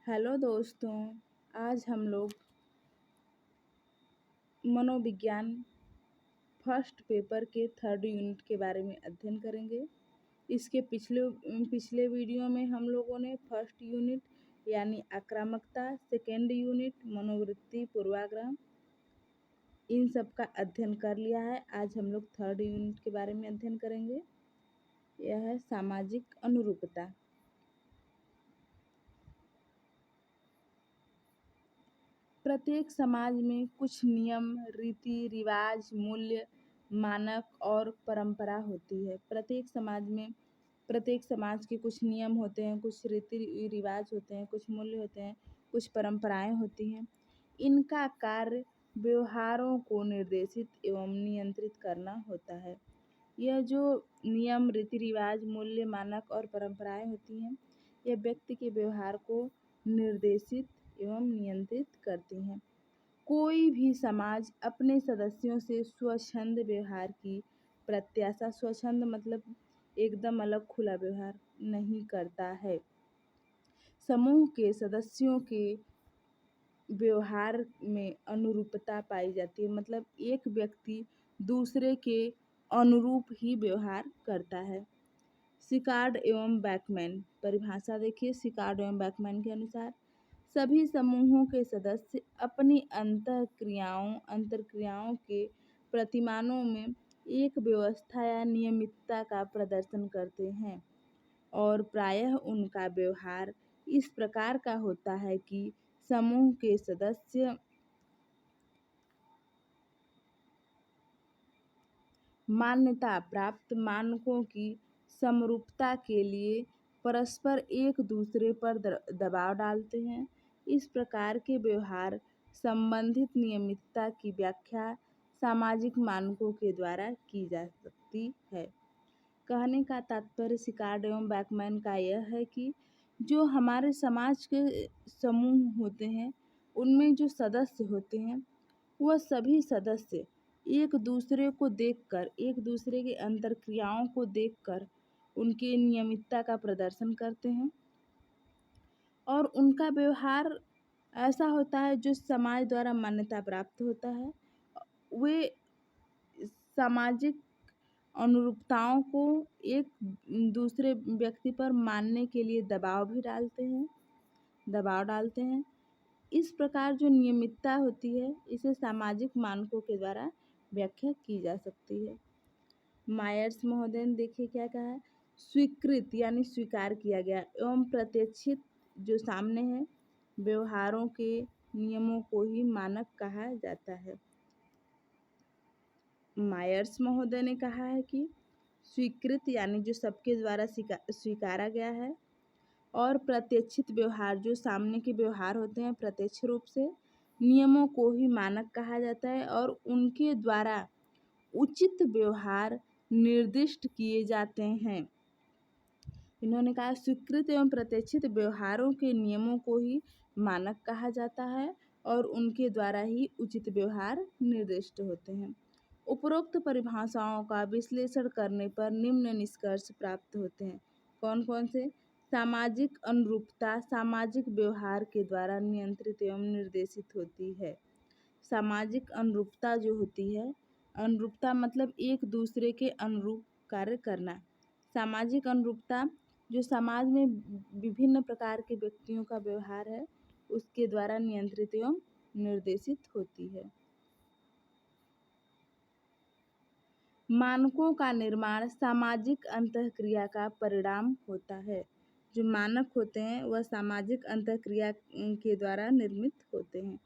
Hello दोस्तों। आज हम लोग मनोविज्ञान फर्स्ट पेपर के थर्ड यूनिट के बारे में अध्ययन करेंगे। इसके पिछले वीडियो में हम लोगों ने फर्स्ट यूनिट यानी आक्रामकता, सेकेंड यूनिट मनोवृत्ति, पूर्वाग्रह, इन सब का अध्ययन कर लिया है। आज हम लोग थर्ड यूनिट के बारे में अध्ययन करेंगे। यह है सामाजिक अनुरूपता। प्रत्येक समाज में कुछ नियम, रीति रिवाज, मूल्य, मानक और परंपरा होती है। प्रत्येक समाज के कुछ नियम होते हैं, कुछ रीति रिवाज होते हैं, कुछ मूल्य होते हैं, कुछ परंपराएं होती हैं। इनका कार्य व्यवहारों को निर्देशित एवं नियंत्रित करना होता है। यह जो नियम, रीति रिवाज, मूल्य, मानक और परंपराएं होती हैं, यह व्यक्ति के व्यवहार को निर्देशित एवं नियंत्रित करती हैं। कोई भी समाज अपने सदस्यों से स्वच्छंद व्यवहार की प्रत्याशा, स्वच्छंद मतलब एकदम अलग खुला व्यवहार, नहीं करता है। समूह के सदस्यों के व्यवहार में अनुरूपता पाई जाती है, मतलब एक व्यक्ति दूसरे के अनुरूप ही व्यवहार करता है। सिकार्ड एवं बैकमैन परिभाषा देखिए। सिकार्ड एवं बैकमैन के अनुसार सभी समूहों के सदस्य अपनी अंतरक्रियाओं के प्रतिमानों में एक व्यवस्था या नियमितता का प्रदर्शन करते हैं और प्रायः उनका व्यवहार इस प्रकार का होता है कि समूह के सदस्य मान्यता प्राप्त मानकों की समरूपता के लिए परस्पर एक दूसरे पर दबाव डालते हैं। इस प्रकार के व्यवहार संबंधित नियमितता की व्याख्या सामाजिक मानकों के द्वारा की जा सकती है। कहने का तात्पर्य सिकार्ड एवं बैकमैन का यह है कि जो हमारे समाज के समूह होते हैं, उनमें जो सदस्य होते हैं, वह सभी सदस्य एक दूसरे को देखकर, एक दूसरे के अंतरक्रियाओं को देखकर उनकी नियमितता का प्रदर्शन करते हैं और उनका व्यवहार ऐसा होता है जो समाज द्वारा मान्यता प्राप्त होता है। वे सामाजिक अनुरूपताओं को एक दूसरे व्यक्ति पर मानने के लिए दबाव डालते हैं। इस प्रकार जो नियमितता होती है, इसे सामाजिक मानकों के द्वारा व्याख्या की जा सकती है। मायर्स महोदय ने देखिए क्या कहा है। स्वीकृत यानी स्वीकार किया गया एवं प्रत्यक्षित जो सामने है व्यवहारों के नियमों को ही मानक कहा जाता है। मायर्स महोदय ने कहा है कि स्वीकृत यानी जो सबके द्वारा स्वीकारा गया है और प्रत्यक्षित व्यवहार जो सामने के व्यवहार होते हैं प्रत्यक्ष रूप से, नियमों को ही मानक कहा जाता है और उनके द्वारा उचित व्यवहार निर्दिष्ट किए जाते हैं। इन्होंने कहा स्वीकृत एवं प्रत्यक्षित व्यवहारों के नियमों को ही मानक कहा जाता है और उनके द्वारा ही उचित व्यवहार निर्दिष्ट होते हैं। उपरोक्त परिभाषाओं का विश्लेषण करने पर निम्न निष्कर्ष प्राप्त होते हैं। कौन कौन से? सामाजिक अनुरूपता सामाजिक व्यवहार के द्वारा नियंत्रित एवं निर्देशित होती है। सामाजिक अनुरूपता जो होती है, अनुरूपता मतलब एक दूसरे के अनुरूप कार्य करना। सामाजिक अनुरूपता जो समाज में विभिन्न प्रकार के व्यक्तियों का व्यवहार है, उसके द्वारा नियंत्रित एवं निर्देशित होती है। मानकों का निर्माण सामाजिक अंतःक्रिया का परिणाम होता है। जो मानक होते हैं वह सामाजिक अंतःक्रिया के द्वारा निर्मित होते हैं।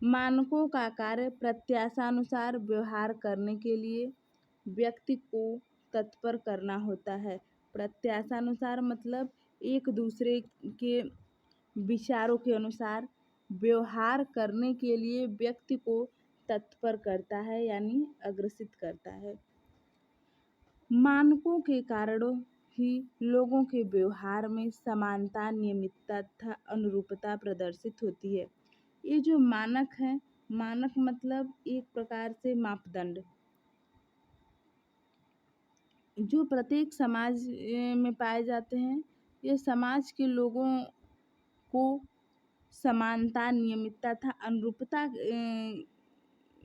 मानकों का कार्य प्रत्याशानुसार व्यवहार करने के लिए व्यक्ति को तत्पर करना होता है। प्रत्याशानुसार मतलब एक दूसरे के विचारों के अनुसार व्यवहार करने के लिए व्यक्ति को तत्पर करता है यानी अग्रसित करता है। मानकों के कारणों ही लोगों के व्यवहार में समानता, नियमितता तथा अनुरूपता प्रदर्शित होती है। ये जो मानक है, मानक मतलब एक प्रकार से मापदंड, जो प्रत्येक समाज में पाए जाते हैं। ये समाज के लोगों को समानता, नियमितता तथा अनुरूपता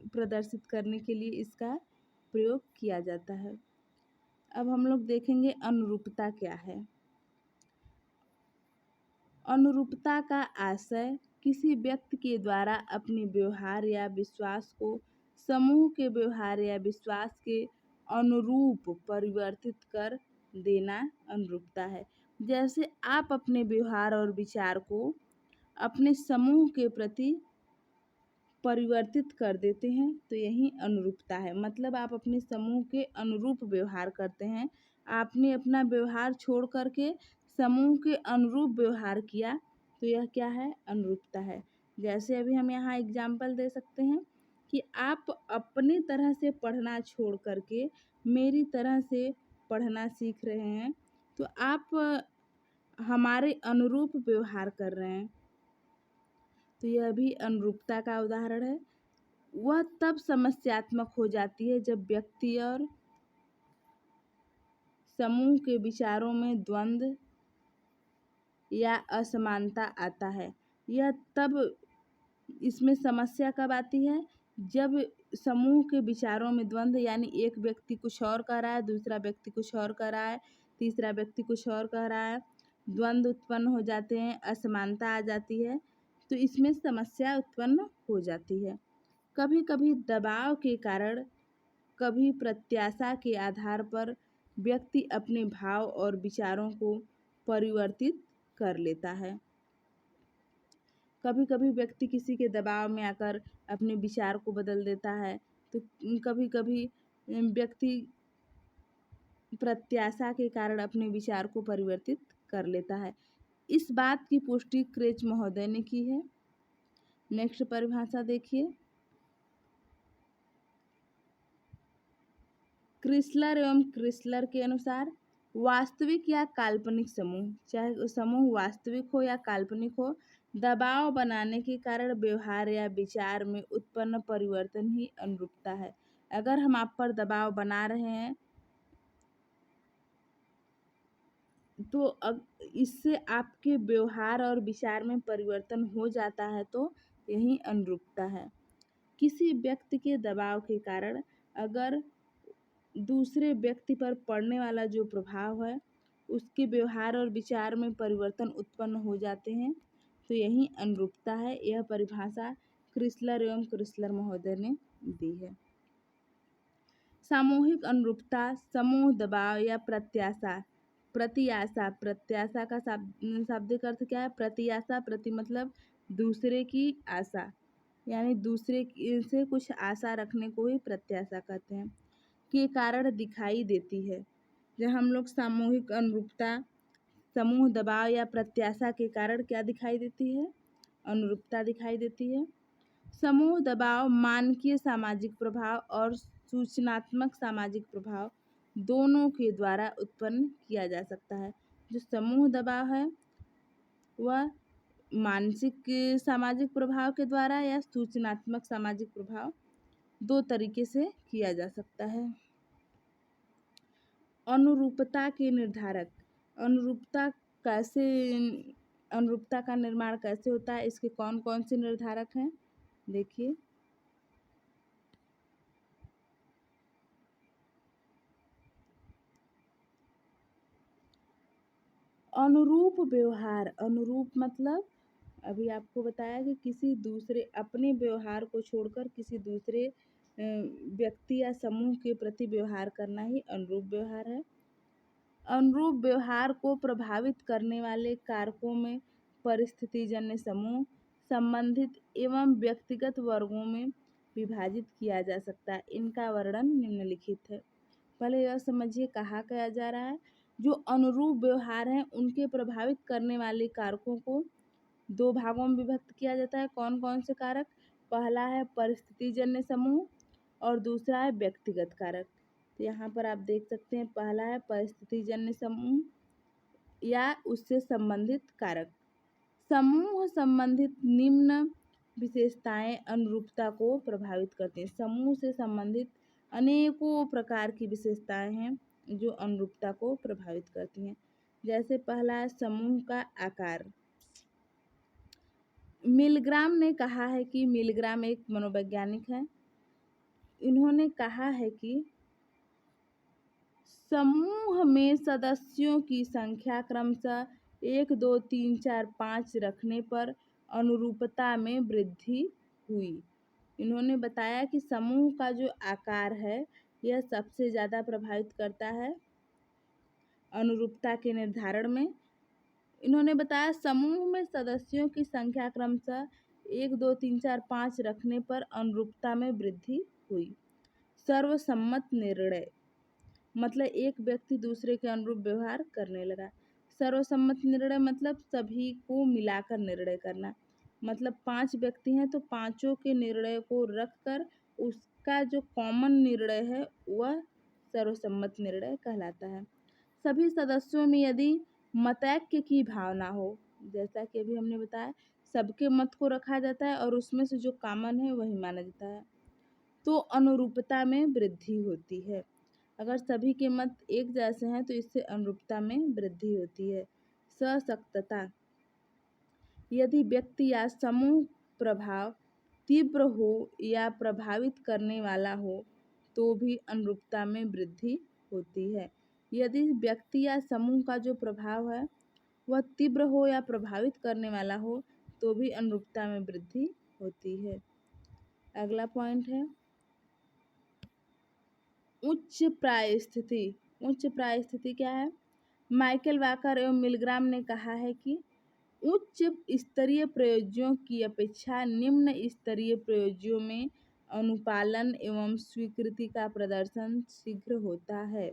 प्रदर्शित करने के लिए इसका प्रयोग किया जाता है। अब हम लोग देखेंगे अनुरूपता क्या है। अनुरूपता का आशय किसी व्यक्ति के द्वारा अपने व्यवहार या विश्वास को समूह के व्यवहार या विश्वास के अनुरूप परिवर्तित कर देना अनुरूपता है। जैसे आप अपने व्यवहार और विचार को अपने समूह के प्रति परिवर्तित कर देते हैं तो यही अनुरूपता है। मतलब आप अपने समूह के अनुरूप व्यवहार करते हैं। आपने अपना व्यवहार छोड़ करके समूह के अनुरूप व्यवहार किया तो यह क्या है? अनुरूपता है। जैसे अभी हम यहाँ एग्जाम्पल दे सकते हैं कि आप अपने तरह से पढ़ना छोड़ करके मेरी तरह से पढ़ना सीख रहे हैं तो आप हमारे अनुरूप व्यवहार कर रहे हैं, तो यह भी अनुरूपता का उदाहरण है। वह तब समस्यात्मक हो जाती है जब व्यक्ति और समूह के विचारों में द्वंद्व या असमानता आता है। यह तब इसमें समस्या कब आती है? जब समूह के विचारों में द्वंद्व यानी एक व्यक्ति कुछ और कह रहा है, दूसरा व्यक्ति कुछ और कह रहा है, तीसरा व्यक्ति कुछ और कह रहा है, द्वंद्व उत्पन्न हो जाते हैं, असमानता आ जाती है, तो इसमें समस्या उत्पन्न हो जाती है। कभी कभी दबाव के कारण, कभी प्रत्याशा के आधार पर व्यक्ति अपने भाव और विचारों को परिवर्तित कर लेता है। कभी कभी व्यक्ति किसी के दबाव में आकर अपने विचार को बदल देता है, तो कभी कभी व्यक्ति प्रत्याशा के कारण अपने विचार को परिवर्तित कर लेता है। इस बात की पुष्टि क्रेच महोदय ने की है। नेक्स्ट परिभाषा देखिए। क्रिस्लर एवं क्रिस्लर के अनुसार वास्तविक या काल्पनिक समूह, चाहे समूह वास्तविक हो या काल्पनिक हो, दबाव बनाने के कारण व्यवहार या विचार में उत्पन्न परिवर्तन ही अनुरूपता है। अगर हम आप पर दबाव बना रहे हैं तो अब इससे आपके व्यवहार और विचार में परिवर्तन हो जाता है तो यही अनुरूपता है। किसी व्यक्ति के दबाव के कारण अगर दूसरे व्यक्ति पर पड़ने वाला जो प्रभाव है उसके व्यवहार और विचार में परिवर्तन उत्पन्न हो जाते हैं तो यही अनुरूपता है। यह परिभाषा क्रिस्लर एवं क्रिस्लर महोदय ने दी है। सामूहिक अनुरूपता समूह दबाव या प्रत्याशा, प्रतिआशा, प्रत्याशा का शाब्दिक अर्थ क्या है? प्रतिआशा, प्रति मतलब दूसरे की आशा, यानी दूसरे से कुछ आशा रखने को ही प्रत्याशा कहते हैं, के कारण दिखाई देती है। जब हम लोग सामूहिक अनुरूपता, समूह दबाव या प्रत्याशा के कारण क्या दिखाई देती है? अनुरूपता दिखाई देती है। समूह दबाव मानकीय सामाजिक प्रभाव और सूचनात्मक सामाजिक प्रभाव दोनों के द्वारा उत्पन्न किया जा सकता है। जो समूह दबाव है वह मानसिक सामाजिक प्रभाव के द्वारा या सूचनात्मक सामाजिक प्रभाव दो तरीके से किया जा सकता है। अनुरूपता के निर्धारक, अनुरूपता का निर्माण कैसे होता है, इसके कौन कौन से निर्धारक हैं देखिए। अनुरूप व्यवहार, अनुरूप मतलब अभी आपको बताया कि किसी दूसरे, अपने व्यवहार को छोड़कर किसी दूसरे व्यक्ति या समूह के प्रति व्यवहार करना ही अनुरूप व्यवहार है। अनुरूप व्यवहार को प्रभावित करने वाले कारकों में परिस्थितिजन्य समूह, संबंधित एवं व्यक्तिगत वर्गों में विभाजित किया जा सकता है। इनका वर्णन निम्नलिखित है। पहले यह समझिए कहा क्या जा रहा है। जो अनुरूप व्यवहार हैं उनके प्रभावित करने वाले कारकों को दो भागों में विभक्त किया जाता है। कौन कौन से कारक? पहला है परिस्थितिजन्य समूह और दूसरा है व्यक्तिगत कारक। तो यहाँ पर आप देख सकते हैं, पहला है परिस्थितिजन्य समूह या उससे संबंधित कारक। समूह संबंधित निम्न विशेषताएं अनुरूपता को प्रभावित करती हैं। समूह से संबंधित अनेकों प्रकार की विशेषताएं हैं जो अनुरूपता को प्रभावित करती हैं। जैसे पहला है समूह का आकार। मिलग्राम ने कहा है कि मिलग्राम एक मनोवैज्ञानिक है। इन्होंने कहा है कि समूह में सदस्यों की संख्या क्रमशः 1, 2, 3, 4, 5 रखने पर अनुरूपता में वृद्धि हुई। इन्होंने बताया कि समूह का जो आकार है यह सबसे ज़्यादा प्रभावित करता है अनुरूपता के निर्धारण में। इन्होंने बताया समूह में सदस्यों की संख्या क्रमशः 1, 2, 3, 4, 5 रखने पर अनुरूपता में वृद्धि हुई। सर्वसम्मत निर्णय मतलब एक व्यक्ति दूसरे के अनुरूप व्यवहार करने लगा। सर्वसम्मत निर्णय मतलब सभी को मिलाकर निर्णय करना। मतलब 5 व्यक्ति हैं तो पांचों के निर्णय को रखकर उसका जो कॉमन निर्णय है वह सर्वसम्मत निर्णय कहलाता है। सभी सदस्यों में यदि मतैक्य की भावना हो, जैसा कि अभी हमने बताया सबके मत को रखा जाता है और उसमें से जो कॉमन है वही माना जाता है, तो अनुरूपता में वृद्धि होती है। अगर सभी के मत एक जैसे हैं तो इससे अनुरूपता में वृद्धि होती है। सशक्तता यदि व्यक्ति या समूह प्रभाव तीव्र हो या प्रभावित करने वाला हो तो भी अनुरूपता में वृद्धि होती है। यदि व्यक्ति या समूह का जो प्रभाव है वह तीव्र हो या प्रभावित करने वाला हो तो भी अनुरूपता में वृद्धि होती है। अगला पॉइंट है उच्च प्राय स्थिति। उच्च प्राय स्थिति क्या है? माइकल वाकर एवं मिलग्राम ने कहा है कि उच्च स्तरीय प्रयोज्यों की अपेक्षा निम्न स्तरीय प्रयोज्यों में अनुपालन एवं स्वीकृति का प्रदर्शन शीघ्र होता है।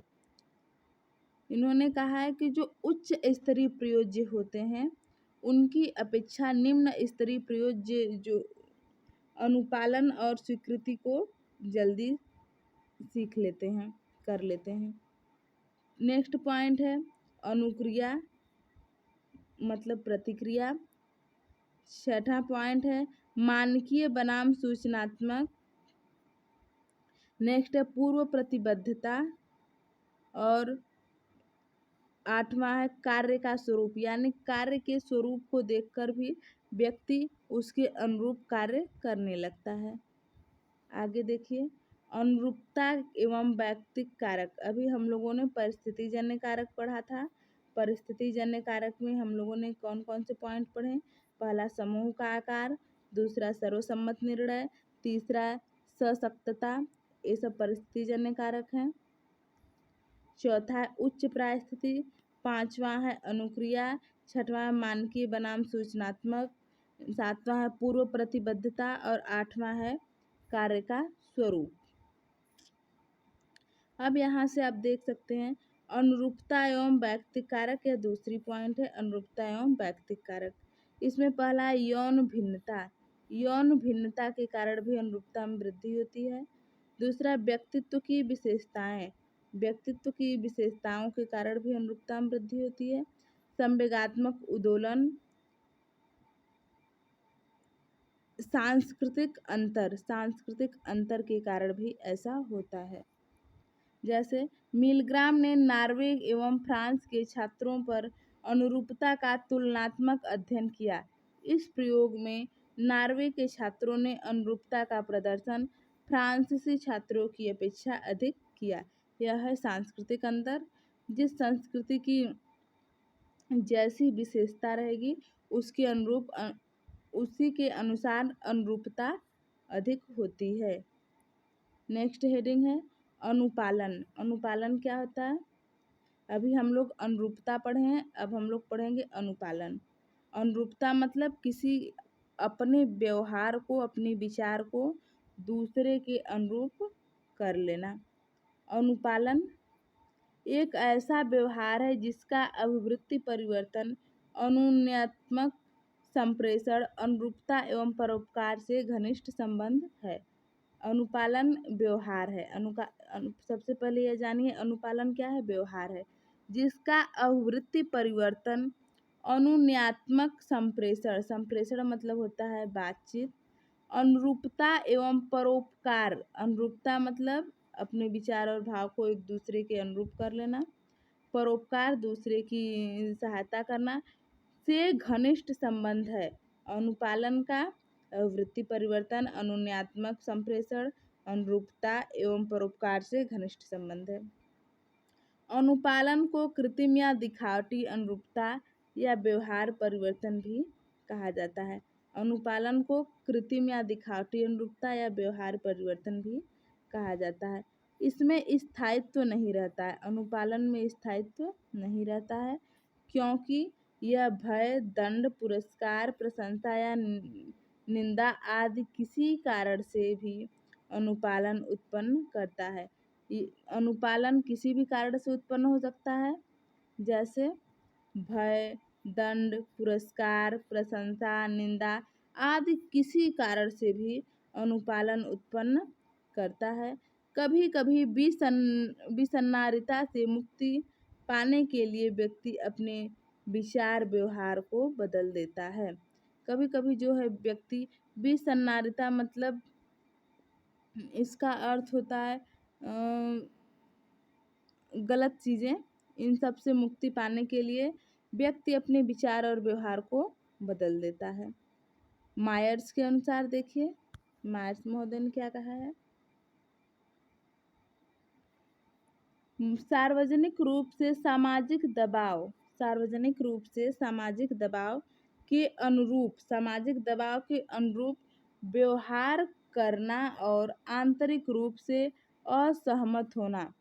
इन्होंने कहा है कि जो उच्च स्तरीय प्रयोज्य होते हैं उनकी अपेक्षा निम्न स्तरीय प्रयोज्य जो अनुपालन और स्वीकृति को जल्दी सीख लेते हैं, कर लेते हैं। नेक्स्ट पॉइंट है अनुक्रिया मतलब प्रतिक्रिया। छठा पॉइंट है मानकीय बनाम सूचनात्मक। नेक्स्ट है पूर्व प्रतिबद्धता और आठवां है कार्य का स्वरूप, यानी कार्य के स्वरूप को देखकर भी व्यक्ति उसके अनुरूप कार्य करने लगता है। आगे देखिए अनुरूपता एवं व्यक्तिक कारक। अभी हम लोगों ने परिस्थितिजन्य कारक पढ़ा था। परिस्थितिजन्य कारक में हम लोगों ने कौन कौन से पॉइंट पढ़े? पहला समूह का आकार, दूसरा सर्वसम्मत निर्णय, तीसरा सशक्तता, ये सब परिस्थितिजन्य कारक हैं। चौथा है उच्च प्राय स्थिति, पांचवा है अनुक्रिया, छठवां है मानकीय बनाम सूचनात्मक, सातवां है पूर्व प्रतिबद्धता और आठवां है कार्य का स्वरूप। अब यहाँ से आप देख सकते हैं अनुरूपता एवं व्यक्तिक कारक, यह दूसरी पॉइंट है अनुरूपता एवं व्यक्तिक कारक। इसमें पहला है यौन भिन्नता। यौन भिन्नता के कारण भी अनुरूपता में वृद्धि होती है। दूसरा व्यक्तित्व की विशेषताएं। व्यक्तित्व की विशेषताओं के कारण भी अनुरूपता में वृद्धि होती है। संवेगात्मक उदोलन, सांस्कृतिक अंतर के कारण भी ऐसा होता है। जैसे मिलग्राम ने नॉर्वे एवं फ्रांस के छात्रों पर अनुरूपता का तुलनात्मक अध्ययन किया। इस प्रयोग में नॉर्वे के छात्रों ने अनुरूपता का प्रदर्शन फ्रांसीसी छात्रों की अपेक्षा अधिक किया। यह है सांस्कृतिक अंतर। जिस संस्कृति की जैसी विशेषता रहेगी उसके अनुरूप उसी के अनुसार अनुरूपता अधिक होती है। नेक्स्ट हेडिंग है अनुपालन। अनुपालन क्या होता है? अभी हम लोग अनुरूपता पढ़े हैं, अब हम लोग पढ़ेंगे अनुपालन। अनुरूपता मतलब किसी अपने व्यवहार को, अपने विचार को दूसरे के अनुरूप कर लेना। अनुपालन एक ऐसा व्यवहार है जिसका अभिवृत्ति परिवर्तन, अनुन्यात्मक संप्रेषण, अनुरूपता एवं परोपकार से घनिष्ठ संबंध है। अनुपालन व्यवहार है। सबसे पहले यह जानिए अनुपालन क्या है? व्यवहार है जिसका अभिवृत्ति परिवर्तन, अनुन्यात्मक संप्रेषण, संप्रेषण मतलब होता है बातचीत, अनुरूपता एवं परोपकार, अनुरूपता मतलब अपने विचार और भाव को एक दूसरे के अनुरूप कर लेना, परोपकार दूसरे की सहायता करना से घनिष्ठ संबंध है। अनुपालन का वृत्ति परिवर्तन, अनुन्यात्मक संप्रेषण, अनुरूपता एवं परोपकार से घनिष्ठ संबंध है। अनुपालन को कृत्रिम या दिखावटी अनुरूपता या व्यवहार परिवर्तन भी कहा जाता है। अनुपालन को कृत्रिम या दिखावटी अनुरूपता या व्यवहार परिवर्तन भी कहा जाता है। इसमें स्थायित्व नहीं रहता है, अनुपालन में स्थायित्व नहीं रहता है, क्योंकि यह भय, दंड, पुरस्कार, प्रशंसा या निंदा आदि किसी कारण से भी अनुपालन उत्पन्न करता है। अनुपालन किसी भी कारण से उत्पन्न हो सकता है, जैसे भय, दंड, पुरस्कार, प्रशंसा, निंदा आदि किसी कारण से भी अनुपालन उत्पन्न करता है। कभी कभी विसन्नारिता से मुक्ति पाने के लिए व्यक्ति अपने विचार व्यवहार को बदल देता है। कभी कभी जो है व्यक्ति विसन्नारिता मतलब इसका अर्थ होता है गलत चीज़ें, इन सब से मुक्ति पाने के लिए व्यक्ति अपने विचार और व्यवहार को बदल देता है। मायर्स के अनुसार देखिए, मायर्स महोदय ने क्या कहा है। सार्वजनिक रूप से सामाजिक दबाव के अनुरूप व्यवहार करना और आंतरिक रूप से असहमत होना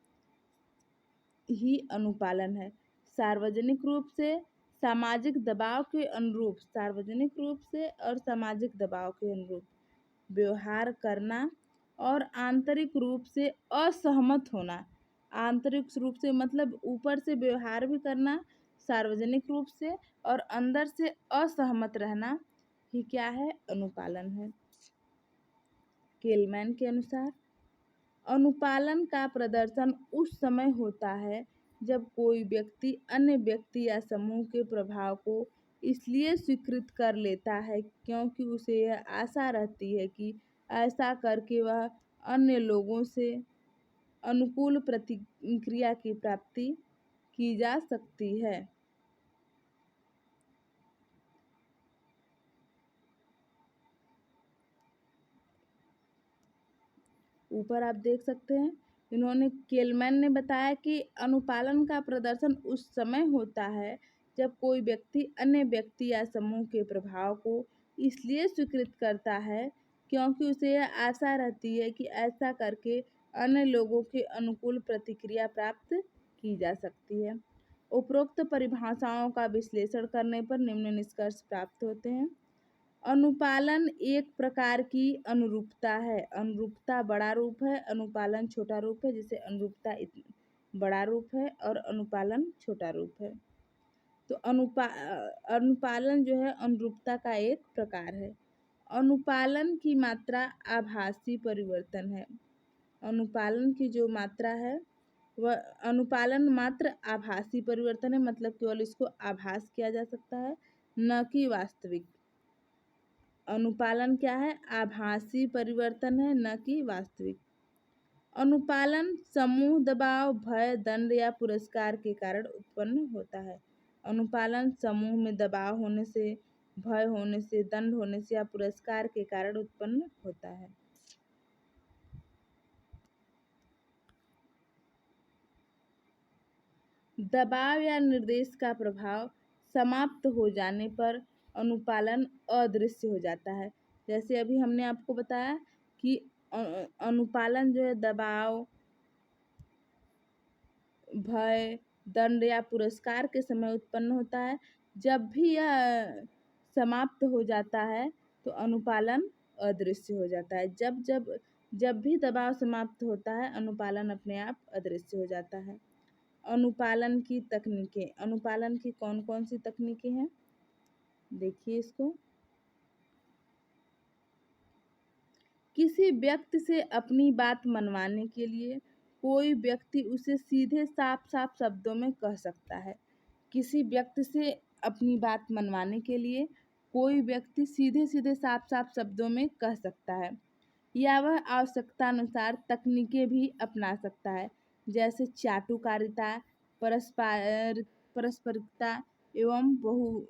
ही अनुपालन है। सार्वजनिक रूप से सामाजिक दबाव के अनुरूप व्यवहार करना और आंतरिक रूप से असहमत होना। आंतरिक रूप से मतलब ऊपर से व्यवहार भी करना सार्वजनिक रूप से, और अंदर से असहमत रहना ही क्या है, अनुपालन है। केलमैन के अनुसार अनुपालन का प्रदर्शन उस समय होता है जब कोई व्यक्ति अन्य व्यक्ति या समूह के प्रभाव को इसलिए स्वीकृत कर लेता है क्योंकि उसे यह आशा रहती है कि ऐसा करके वह अन्य लोगों से अनुकूल प्रतिक्रिया की प्राप्ति की जा सकती है। ऊपर आप देख सकते हैं, इन्होंने केलमैन ने बताया कि अनुपालन का प्रदर्शन उस समय होता है जब कोई व्यक्ति अन्य व्यक्ति या समूह के प्रभाव को इसलिए स्वीकृत करता है क्योंकि उसे यह आशा रहती है कि ऐसा करके अन्य लोगों के अनुकूल प्रतिक्रिया प्राप्त की जा सकती है। उपरोक्त परिभाषाओं का विश्लेषण करने पर निम्न निष्कर्ष प्राप्त होते हैं। अनुपालन एक प्रकार की अनुरूपता है। अनुरूपता बड़ा रूप है, अनुपालन छोटा रूप है। जिसे अनुरूपता बड़ा रूप है और अनुपालन छोटा रूप है। तो अनुपालन जो है अनुरूपता का एक प्रकार है। अनुपालन की मात्रा आभासी परिवर्तन है। अनुपालन की जो मात्रा है वह अनुपालन मात्र आभासी परिवर्तन है, मतलब केवल इसको आभास किया जा सकता है, न कि वास्तविक। अनुपालन क्या है, आभासी परिवर्तन है, न कि वास्तविक। अनुपालन समूह दबाव, भय, दंड या पुरस्कार के कारण उत्पन्न होता है। अनुपालन समूह में दबाव होने से, भय होने से, दंड होने से या पुरस्कार के कारण उत्पन्न होता है। दबाव या निर्देश का प्रभाव समाप्त हो जाने पर अनुपालन अदृश्य हो जाता है। जैसे अभी हमने आपको बताया कि अनुपालन जो है दबाव, भय, दंड या पुरस्कार के समय उत्पन्न होता है। जब भी यह समाप्त हो जाता है तो अनुपालन अदृश्य हो जाता है। जब भी दबाव समाप्त होता है अनुपालन अपने आप अदृश्य हो जाता है। अनुपालन की तकनीकें, अनुपालन की कौन कौन सी तकनीकें हैं, देखिए इसको। किसी व्यक्ति से अपनी बात मनवाने के लिए कोई व्यक्ति उसे सीधे साफ साफ शब्दों में कह सकता है। किसी व्यक्ति से अपनी बात मनवाने के लिए कोई व्यक्ति सीधे सीधे साफ साफ शब्दों में कह सकता है, या वह आवश्यकता अनुसार तकनीकें भी अपना सकता है, जैसे चाटुकारिता, परस्परिकता एवं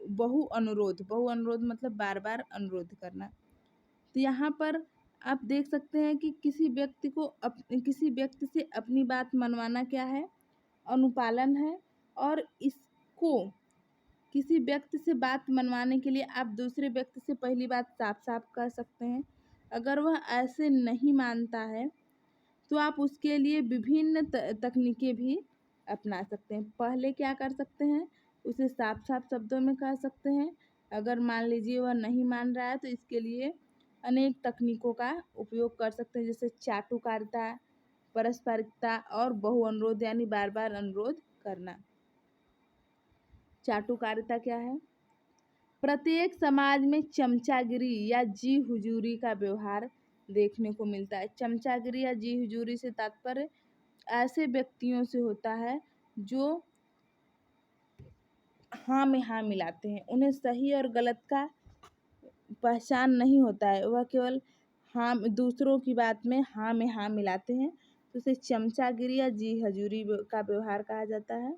बहु अनुरोध मतलब बार बार अनुरोध करना। तो यहाँ पर आप देख सकते हैं कि किसी व्यक्ति से अपनी बात मनवाना क्या है, अनुपालन है। और इसको किसी व्यक्ति से बात मनवाने के लिए आप दूसरे व्यक्ति से पहली बात साफ साफ कर सकते हैं। अगर वह ऐसे नहीं मानता है तो आप उसके लिए विभिन्न तकनीकें भी अपना सकते हैं। पहले क्या कर सकते हैं, उसे साफ साफ शब्दों में कह सकते हैं। अगर मान लीजिए वह नहीं मान रहा है तो इसके लिए अनेक तकनीकों का उपयोग कर सकते हैं, जैसे चाटुकारिता, पारस्परिकता और बहु अनुरोध यानी बार बार अनुरोध करना। चाटुकारिता क्या है? प्रत्येक समाज में चमचागिरी या जी हुजूरी का व्यवहार देखने को मिलता है। चमचागिरी या जी हुजूरी से तात्पर्य ऐसे व्यक्तियों से होता है जो हाँ में हाँ मिलाते हैं। उन्हें सही और गलत का पहचान नहीं होता है, वह केवल हाँ दूसरों की बात में हाँ मिलाते हैं, तो उसे चमचागिरी या जी हजूरी का व्यवहार कहा जाता है,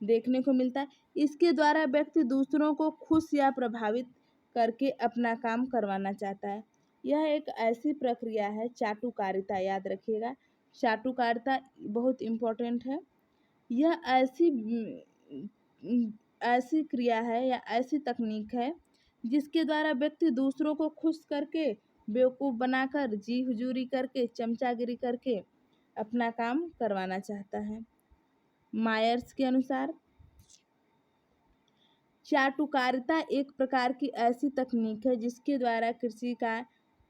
देखने को मिलता है। इसके द्वारा व्यक्ति दूसरों को खुश या प्रभावित करके अपना काम करवाना चाहता है। यह एक ऐसी प्रक्रिया है, चाटुकारिता, याद रखिएगा, चाटुकारिता बहुत इम्पोर्टेंट है। यह ऐसी क्रिया है या ऐसी तकनीक है जिसके द्वारा व्यक्ति दूसरों को खुश करके, बेवकूफ़ बनाकर, जी हुजूरी करके, चमचागिरी करके अपना काम करवाना चाहता है। मायर्स के अनुसार चाटुकारिता एक प्रकार की ऐसी तकनीक है जिसके द्वारा किसी का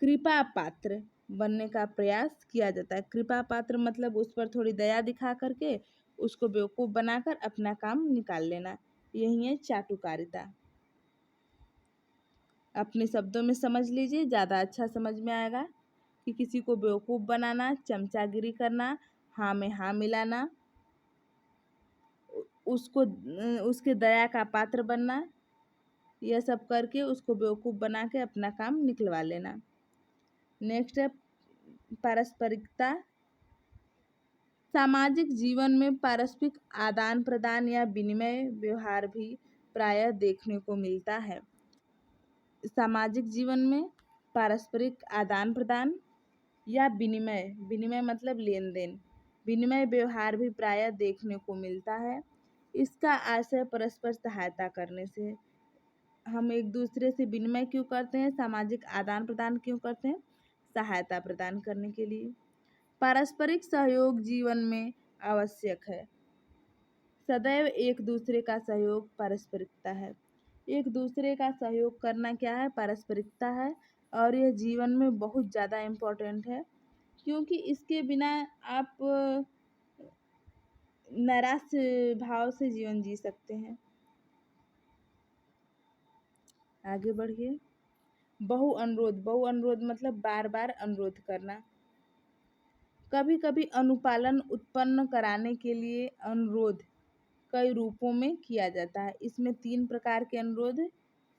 कृपा पात्र बनने का प्रयास किया जाता है। कृपा पात्र मतलब उस पर थोड़ी दया दिखा करके उसको बेवकूफ़ बनाकर अपना काम निकाल लेना, यही है चाटुकारिता। अपने शब्दों में समझ लीजिए, ज़्यादा अच्छा समझ में आएगा कि किसी को बेवकूफ़ बनाना, चमचागिरी करना, हाँ में हाँ मिलाना, उसको उसके दया का पात्र बनना, यह सब करके उसको बेवकूफ़ बना के अपना काम निकलवा लेना। नेक्स्ट है पारस्परिकता। सामाजिक जीवन में पारस्परिक आदान प्रदान या विनिमय व्यवहार भी प्रायः देखने को मिलता है। सामाजिक जीवन में पारस्परिक आदान प्रदान या विनिमय मतलब लेन देन, विनिमय व्यवहार भी प्रायः देखने को मिलता है। इसका आशय परस्पर सहायता करने से। हम एक दूसरे से विनिमय क्यों करते हैं, सामाजिक आदान प्रदान क्यों करते हैं, सहायता प्रदान करने के लिए। पारस्परिक सहयोग जीवन में आवश्यक है। सदैव एक दूसरे का सहयोग पारस्परिकता है। एक दूसरे का सहयोग करना क्या है, पारस्परिकता है। और यह जीवन में बहुत ज़्यादा इम्पोर्टेंट है, क्योंकि इसके बिना आप नैराश्य भाव से जीवन जी सकते हैं। आगे बढ़िए। बहु अनुरोध मतलब बार बार अनुरोध करना। कभी कभी अनुपालन उत्पन्न कराने के लिए अनुरोध कई रूपों में किया जाता है। इसमें 3 प्रकार के अनुरोध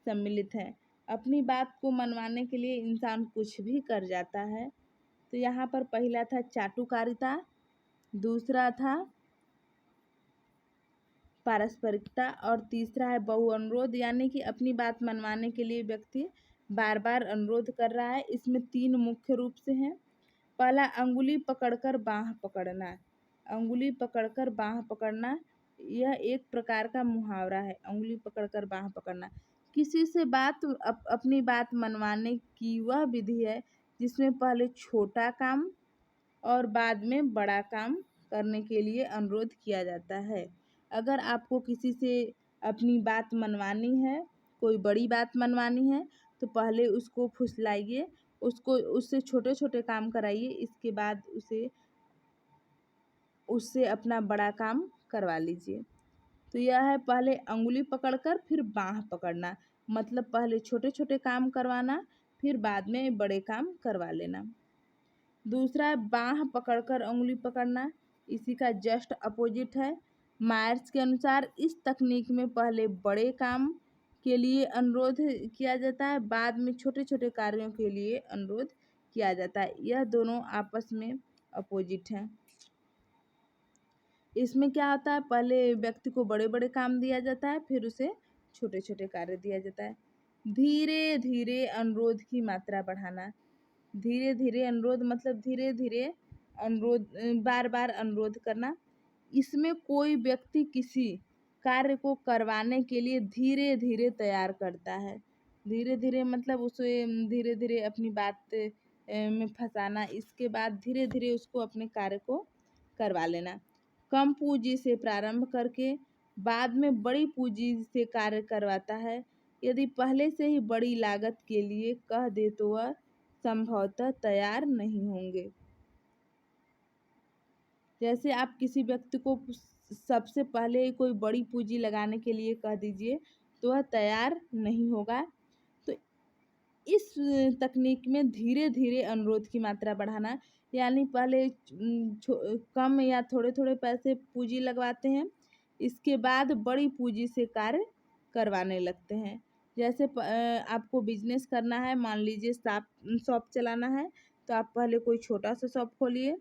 सम्मिलित हैं। अपनी बात को मनवाने के लिए इंसान कुछ भी कर जाता है। तो यहाँ पर पहला था चाटुकारिता, दूसरा था पारस्परिकता और तीसरा है बहु अनुरोध, यानी कि अपनी बात मनवाने के लिए व्यक्ति बार बार अनुरोध कर रहा है। इसमें 3 मुख्य रूप से हैं। पहला, अंगुली पकड़कर बाँह पकड़ना। अंगुली पकड़कर बाँह पकड़ना यह एक प्रकार का मुहावरा है। अंगुली पकड़कर बाँह पकड़ना किसी से अपनी बात मनवाने की वह विधि है जिसमें पहले छोटा काम और बाद में बड़ा काम करने के लिए अनुरोध किया जाता है। अगर आपको किसी से अपनी बात मनवानी है, कोई बड़ी बात मनवानी है, तो पहले उसको फुसलाइए, उससे छोटे छोटे काम कराइए, इसके बाद उससे अपना बड़ा काम करवा लीजिए। तो यह है पहले अंगुली पकड़कर फिर बाँह पकड़ना, मतलब पहले छोटे छोटे काम करवाना, फिर बाद में बड़े काम करवा लेना। दूसरा है बाँह पकड़कर अंगुली पकड़ना, इसी का जस्ट अपोजिट है। मायर्स के अनुसार इस तकनीक में पहले बड़े काम के लिए अनुरोध किया जाता है, बाद में छोटे छोटे कार्यों के लिए अनुरोध किया जाता है। यह दोनों आपस में अपोजिट हैं। इसमें क्या होता है, पहले व्यक्ति को बड़े बड़े काम दिया जाता है, फिर उसे छोटे छोटे कार्य दिया जाता है। धीरे धीरे अनुरोध की मात्रा बढ़ाना। धीरे धीरे अनुरोध मतलब धीरे धीरे अनुरोध, बार बार अनुरोध करना। इसमें कोई व्यक्ति किसी कार्य को करवाने के लिए धीरे धीरे तैयार करता है। धीरे धीरे मतलब उसे धीरे धीरे अपनी बात में फंसाना, इसके बाद धीरे धीरे उसको अपने कार्य को करवा लेना। कम पूंजी से प्रारंभ करके बाद में बड़ी पूंजी से कार्य करवाता है। यदि पहले से ही बड़ी लागत के लिए कह दे तो वह संभवतः तैयार नहीं होंगे। जैसे आप किसी व्यक्ति को सबसे पहले कोई बड़ी पूंजी लगाने के लिए कह दीजिए तो वह तैयार नहीं होगा। तो इस तकनीक में धीरे धीरे अनुरोध की मात्रा बढ़ाना, यानी पहले कम या थोड़े थोड़े पैसे पूंजी लगवाते हैं, इसके बाद बड़ी पूंजी से कार्य करवाने लगते हैं। जैसे आपको बिजनेस करना है, मान लीजिए शॉप चलाना है, तो आप पहले कोई छोटा सा शॉप खोलिए।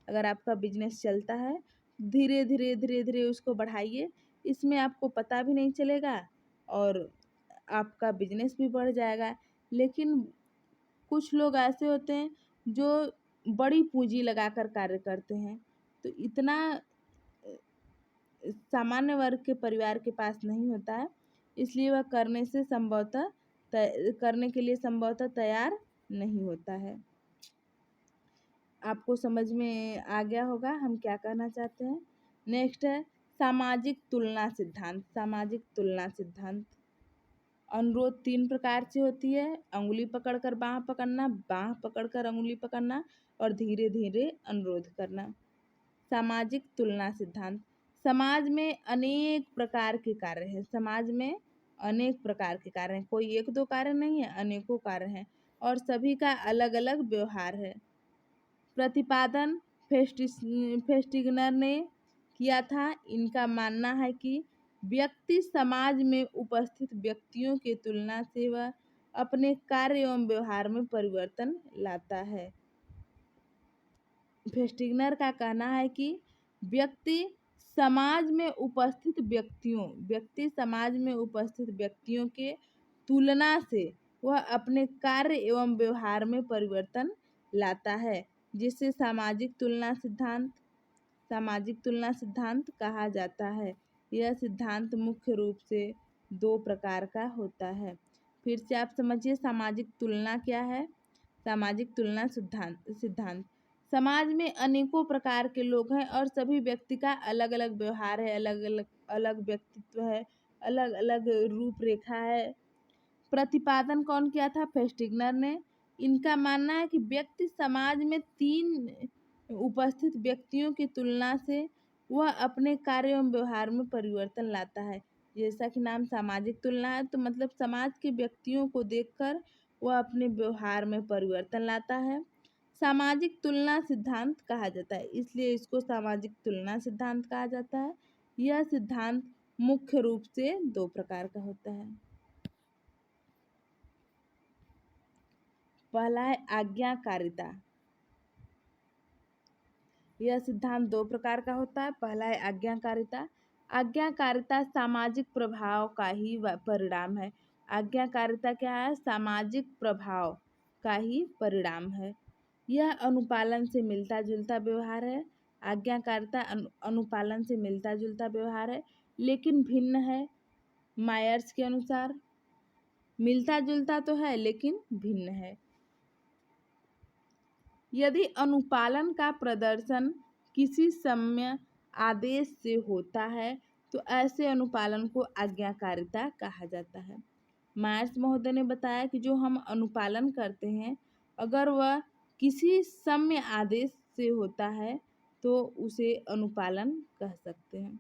अगर आपका बिजनेस चलता है, धीरे धीरे धीरे धीरे उसको बढ़ाइए। इसमें आपको पता भी नहीं चलेगा और आपका बिजनेस भी बढ़ जाएगा। लेकिन कुछ लोग ऐसे होते हैं जो बड़ी पूंजी लगाकर कार्य करते हैं, तो इतना सामान्य वर्ग के परिवार के पास नहीं होता है, इसलिए वह करने के लिए संभवतः तैयार नहीं होता है। आपको समझ में आ गया होगा हम क्या कहना चाहते हैं। नेक्स्ट है सामाजिक तुलना सिद्धांत। सामाजिक तुलना सिद्धांत। अनुरोध 3 प्रकार से होती है, अंगुली पकड़कर बाँह पकड़ना, बाँह पकड़कर अंगुली पकड़ना और धीरे धीरे अनुरोध करना। सामाजिक तुलना सिद्धांत। समाज में अनेक प्रकार के कार्य हैं। समाज में अनेक प्रकार के कार्य हैं, कोई एक दो कार्य नहीं है, अनेकों कार्य हैं और सभी का अलग अलग व्यवहार है। प्रतिपादन फेस्टिगनर ने किया था। इनका मानना है कि व्यक्ति समाज में उपस्थित व्यक्तियों की तुलना से वह अपने कार्य एवं व्यवहार में परिवर्तन लाता है। फेस्टिगनर का कहना है कि व्यक्ति समाज में उपस्थित व्यक्तियों के तुलना से वह अपने कार्य एवं व्यवहार में परिवर्तन लाता है, जिसे सामाजिक तुलना सिद्धांत कहा जाता है। यह सिद्धांत मुख्य रूप से 2 प्रकार का होता है। फिर से आप समझिए सामाजिक तुलना क्या है। सामाजिक तुलना सिद्धांत। समाज में अनेकों प्रकार के लोग हैं और सभी व्यक्ति का अलग अलग व्यवहार है, अलग व्यक्तित्व है, अलग अलग रूपरेखा है। प्रतिपादन कौन किया था? फेस्टिगनर ने। इनका मानना है कि व्यक्ति समाज में 3 उपस्थित व्यक्तियों की तुलना से वह अपने कार्य एवं व्यवहार में परिवर्तन लाता है। जैसा कि नाम सामाजिक तुलना है, तो मतलब समाज के व्यक्तियों को देखकर वह अपने व्यवहार में परिवर्तन लाता है। सामाजिक तुलना सिद्धांत कहा जाता है, इसलिए इसको सामाजिक तुलना सिद्धांत कहा जाता है। यह सिद्धांत मुख्य रूप से 2 प्रकार का होता है। पहला है आज्ञाकारिता। यह सिद्धांत 2 प्रकार का होता है। पहला है आज्ञाकारिता। आज्ञाकारिता सामाजिक प्रभाव का ही परिणाम है। आज्ञाकारिता क्या है? सामाजिक प्रभाव का ही परिणाम है। यह अनुपालन से मिलता जुलता व्यवहार है। आज्ञाकारिता अनुपालन से मिलता जुलता व्यवहार है, लेकिन भिन्न है। मायर्स के अनुसार मिलता जुलता तो है लेकिन भिन्न है। यदि अनुपालन का प्रदर्शन किसी सम्य आदेश से होता है तो ऐसे अनुपालन को आज्ञाकारिता कहा जाता है। मायर्स महोदय ने बताया कि जो हम अनुपालन करते हैं, अगर वह किसी सम्य आदेश से होता है तो उसे अनुपालन कह सकते हैं।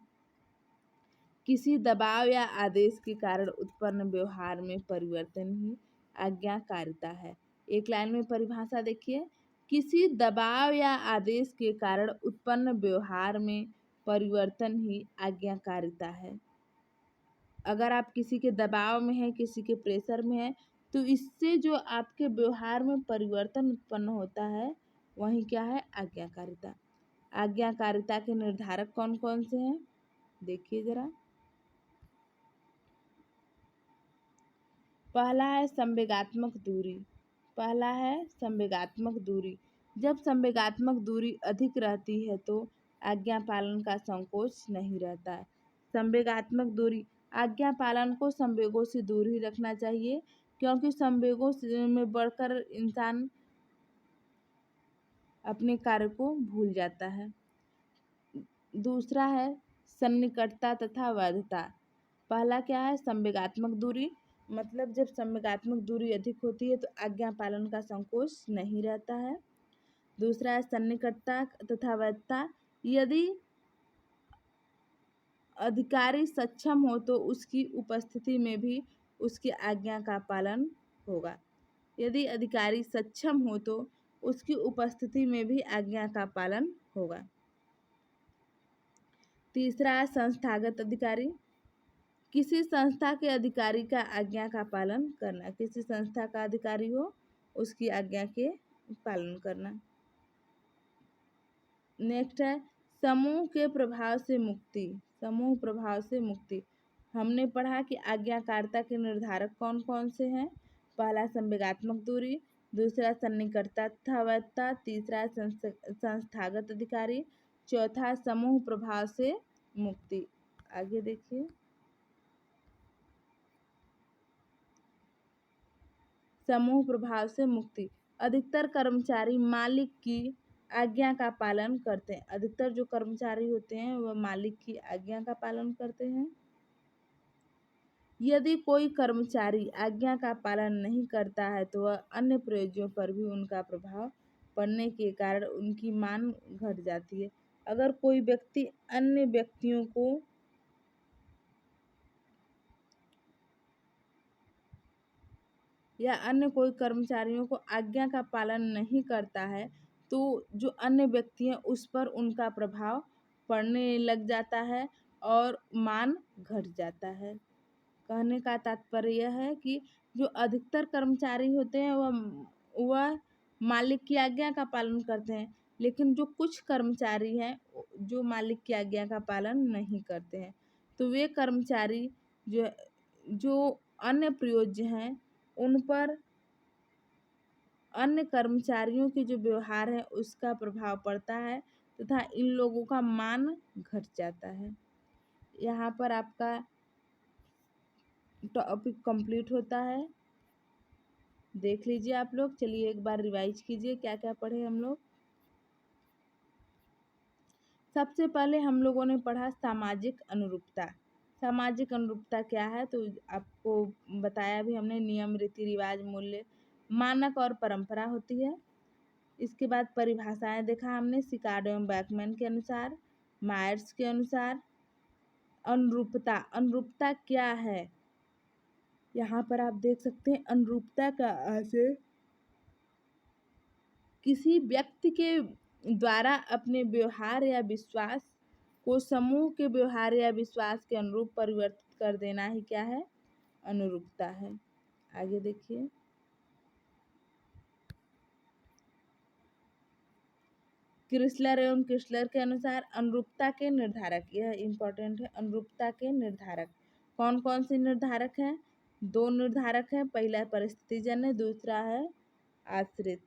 किसी दबाव या आदेश के कारण उत्पन्न व्यवहार में परिवर्तन ही आज्ञाकारिता है। एक लाइन में परिभाषा देखिए। किसी दबाव या आदेश के कारण उत्पन्न व्यवहार में परिवर्तन ही आज्ञाकारिता है। अगर आप किसी के दबाव में हैं, किसी के प्रेशर में हैं, तो इससे जो आपके व्यवहार में परिवर्तन उत्पन्न होता है वही क्या है? आज्ञाकारिता। आज्ञाकारिता के निर्धारक कौन कौन से हैं, देखिए जरा। पहला है संवेगात्मक दूरी। पहला है संवेगात्मक दूरी। जब संवेगात्मक दूरी अधिक रहती है तो आज्ञा पालन का संकोच नहीं रहता है। संवेगात्मक दूरी, आज्ञा पालन को संवेगों से दूर ही रखना चाहिए, क्योंकि संवेगों में बढ़कर इंसान अपने कार्य को भूल जाता है। दूसरा है सन्निकटता तथा वैधता। पहला क्या है, संवेगात्मक दूरी, मतलब जब संवेगात्मक दूरी अधिक होती है तो आज्ञा पालन का संकोच नहीं रहता है। दूसरा है सन्निकटता तथा वैधता। यदि अधिकारी सक्षम हो तो उसकी उपस्थिति में भी उसकी आज्ञा का पालन होगा। यदि अधिकारी सक्षम हो तो उसकी उपस्थिति में भी आज्ञा का पालन होगा। तीसरा है संस्थागत अधिकारी। किसी संस्था के अधिकारी का आज्ञा का पालन करना। किसी संस्था का अधिकारी हो उसकी आज्ञा के पालन करना। नेक्स्ट है समूह के प्रभाव से मुक्ति। समूह प्रभाव से मुक्ति। हमने पढ़ा कि आज्ञाकारिता के निर्धारक कौन कौन से हैं। पहला संवेगात्मक दूरी, दूसरा सन्निकटता तथा वैधता, तीसरा संस्थागत अधिकारी, चौथा समूह प्रभाव से मुक्ति। आगे देखिए। समूह प्रभाव से मुक्ति। अधिकतर कर्मचारी मालिक की आज्ञा का पालन करते हैं। अधिकतर जो कर्मचारी होते हैं वह मालिक की आज्ञा का पालन करते हैं। यदि कोई कर्मचारी आज्ञा का पालन नहीं करता है तो वह अन्य प्रयोजनों पर भी उनका प्रभाव पड़ने के कारण उनकी मान घट जाती है। अगर कोई व्यक्ति अन्य व्यक्तियों को या अन्य कोई कर्मचारियों को आज्ञा का पालन नहीं करता है तो जो अन्य व्यक्ति हैं उस पर उनका प्रभाव पड़ने लग जाता है और मान घट जाता है। कहने का तात्पर्य यह है कि जो अधिकतर कर्मचारी होते हैं वह मालिक की आज्ञा का पालन करते हैं, लेकिन जो कुछ कर्मचारी हैं जो मालिक की आज्ञा का पालन नहीं करते हैं, तो वे कर्मचारी जो जो अन्य प्रयोज्य हैं उन पर अन्य कर्मचारियों के जो व्यवहार है उसका प्रभाव पड़ता है तथा इन लोगों का मान घट जाता है। यहाँ पर आपका टॉपिक कंप्लीट होता है। देख लीजिए आप लोग। चलिए एक बार रिवाइज कीजिए क्या क्या पढ़े हम लोग। सबसे पहले हम लोगों ने पढ़ा सामाजिक अनुरूपता। सामाजिक अनुरूपता क्या है तो आपको बताया भी हमने, नियम, रीति रिवाज, मूल्य, मानक और परंपरा होती है। इसके बाद परिभाषाएं देखा हमने, सिकार्डो एवं बैकमैन के अनुसार, मायर्स के अनुसार। अनुरूपता, अनुरूपता क्या है यहाँ पर आप देख सकते हैं। अनुरूपता का आशय किसी व्यक्ति के द्वारा अपने व्यवहार या विश्वास को समूह के व्यवहार या विश्वास के अनुरूप परिवर्तित कर देना ही क्या है, अनुरूपता है। आगे देखिए। क्रिस्लर एवं क्रिस्लर के अनुसार अनुरूपता के निर्धारक, यह इंपॉर्टेंट है, अनुरूपता के निर्धारक कौन कौन से निर्धारक हैं। दो निर्धारक हैं, पहला परिस्थितिजन्य, दूसरा है आश्रित।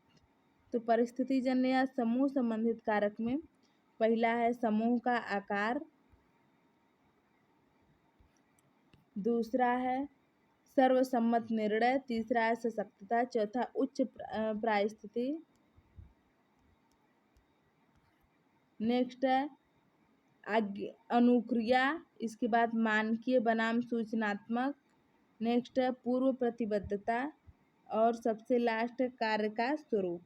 तो परिस्थितिजन्य या समूह संबंधित कारक में पहला है समूह का आकार, दूसरा है सर्वसम्मत निर्णय, तीसरा है सशक्तता, चौथा उच्च प्रायस्थिति। नेक्स्ट है अनुक्रिया, इसके बाद मानकीय बनाम सूचनात्मक, नेक्स्ट है पूर्व प्रतिबद्धता और सबसे लास्ट है कार्य का स्वरूप।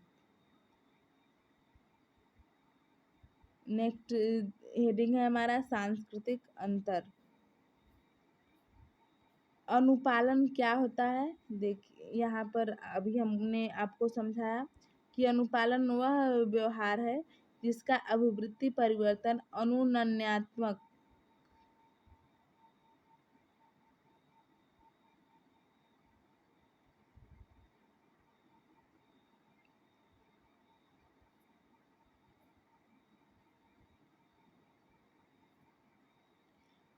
नेक्स्ट हेडिंग है हमारा सांस्कृतिक अंतर। अनुपालन क्या होता है, देखिए यहाँ पर अभी हमने आपको समझाया कि अनुपालन वह व्यवहार है जिसका अभिवृत्ति परिवर्तन अनुनन्यात्मक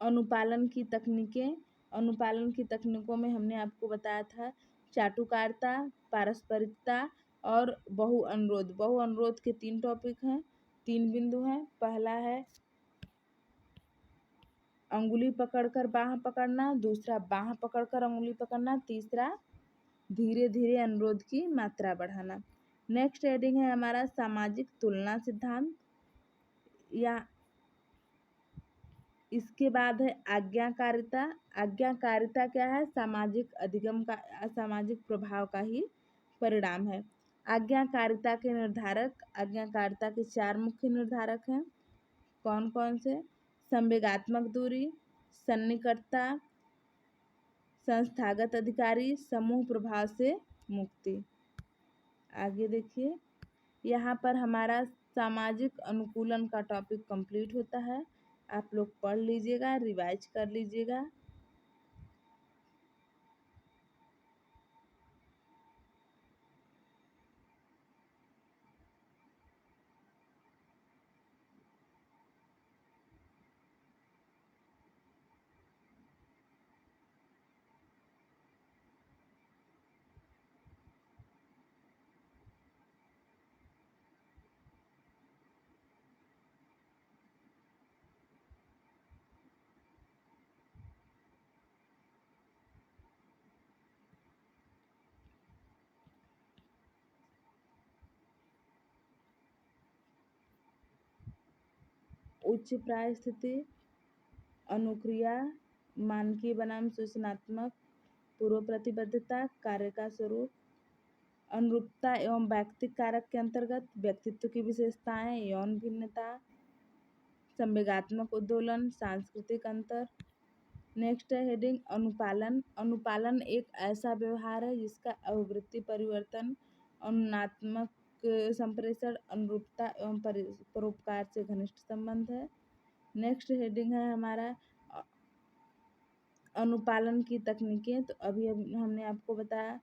अनुपालन की तकनीकें। अनुपालन की तकनीकों में हमने आपको बताया था चाटुकारिता, पारस्परिकता और बहु अनुरोध। बहु अनुरोध के 3 टॉपिक हैं, 3 बिंदु हैं। पहला है अंगुली पकड़कर बाँह पकड़ना, दूसरा बाँह पकड़कर अंगुली पकड़ना, तीसरा धीरे धीरे अनुरोध की मात्रा बढ़ाना। नेक्स्ट हेडिंग है हमारा सामाजिक तुलना सिद्धांत, या इसके बाद है आज्ञाकारिता। आज्ञाकारिता क्या है? सामाजिक अधिगम का, सामाजिक प्रभाव का ही परिणाम है। आज्ञाकारिता के निर्धारक, आज्ञाकारिता के 4 मुख्य निर्धारक हैं। कौन कौन से? संवेगात्मक दूरी, सन्निकटता, संस्थागत अधिकारी, समूह प्रभाव से मुक्ति। आगे देखिए, यहाँ पर हमारा सामाजिक अनुकूलन का टॉपिक कंप्लीट होता है। आप लोग पढ़ लीजिएगा, रिवाइज कर लीजिएगा। उच्च प्राय स्थिति, अनुक्रिया, मानकीय बनाम सूचनात्मक, पूर्व प्रतिबद्धता, कार्य का स्वरूप, अनुरूपता एवं व्यक्तिक कारक के अंतर्गत व्यक्तित्व की विशेषताएं, यौन भिन्नता, संवेगात्मक उद्दोलन, सांस्कृतिक अंतर। नेक्स्ट है हेडिंग अनुपालन। अनुपालन एक ऐसा व्यवहार है जिसका आवृत्ति परिवर्तन, अनुनात्मक संप्रेषण, अनुरूपता एवं परोपकार से घनिष्ठ संबंध है। नेक्स्ट हेडिंग है हमारा अनुपालन की तकनीकें। तो अभी हमने आपको बताया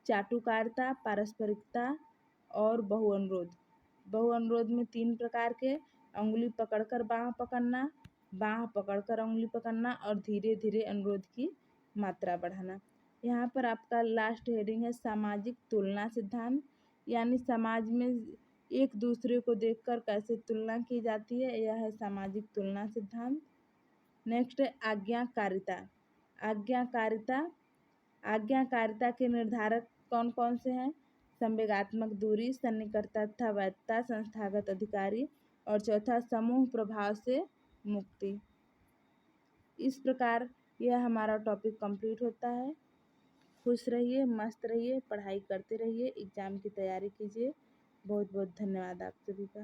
चाटुकारिता, पारस्परिकता और बहु अनुरोध। बहु अनुरोध में 3 प्रकार के, अंगुली पकड़कर बाँह पकड़ना, बाँह पकड़कर अंगुली पकड़ना और धीरे धीरे अनुरोध की मात्रा बढ़ाना। यहाँ पर आपका लास्ट हेडिंग है सामाजिक तुलना सिद्धांत, यानी समाज में एक दूसरे को देखकर कैसे तुलना की जाती है, यह है सामाजिक तुलना सिद्धांत। नेक्स्ट है आज्ञाकारिता। आज्ञाकारिता, आज्ञाकारिता के निर्धारक कौन कौन से हैं? संवेगात्मक दूरी, सन्निकटता तथा वैधता, संस्थागत अधिकारी और चौथा समूह प्रभाव से मुक्ति। इस प्रकार यह हमारा टॉपिक कंप्लीट होता है। खुश रहिए, मस्त रहिए, पढ़ाई करते रहिए, एग्ज़ाम की तैयारी कीजिए। बहुत बहुत धन्यवाद आप सभी का।